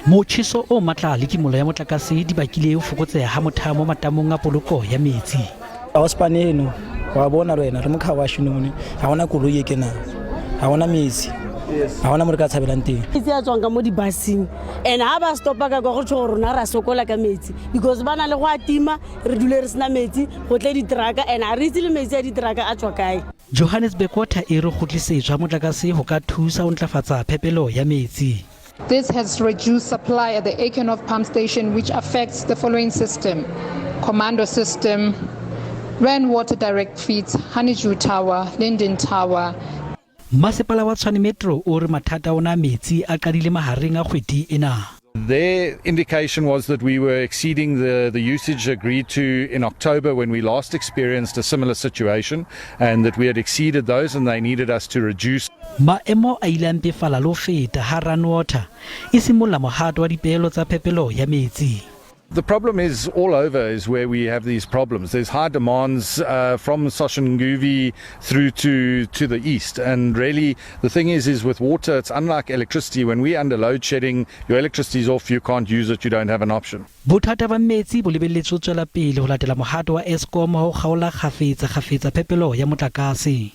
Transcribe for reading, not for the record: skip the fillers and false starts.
Motjheso o matla le kimollo ya motlakase di bakile ho fokotseha ha mothamo matamong a poloko ya metsi. Auspaneno wa bona rena re mokha wa shinone ha ona koloi e kena ha ona metsi ha ona mo re ka tshabelang teng itse a tswang ka mo dibasing and ha ba stopa ka go tsho rona ra sokola ka metsi because bana le go atima re dule re sna metsi go tle di trucka and a re itse le metsi a di trucka a tswa kae. Johannesburg water e re gotlisetswa motlakase ho ka thusa ho ntlafatsa phepelo ya metsi. This has reduced supply at the Eikenhof pump station, which affects the following system: Commando system, rainwater direct feeds, Honeydew Tower, Linden Tower. Masepala wa Tshwane Metro o re mathata ona metsi a qadile mahareng a kgwedi ena. Their indication was that we were exceeding the usage agreed to in October when we last experienced a similar situation, and that we had exceeded those and they needed us to reduce. Maemo a ile a mpefala le ho feta ha rainwater e simolla mohato wa dipehelo tsa phepelo ya metsi. The problem is all over is where we have these problems. There's high demands from Soshanguve through to the east, and really the thing is with water, it's unlike electricity. When we're under load shedding, your electricity is off, you can't use it, you don't have an option. Bothata ba metsi bo lebelletswe ho tswela pele ho latela mohato wa Eskom ho kgaola kgafetsa phepelo ya motlakase.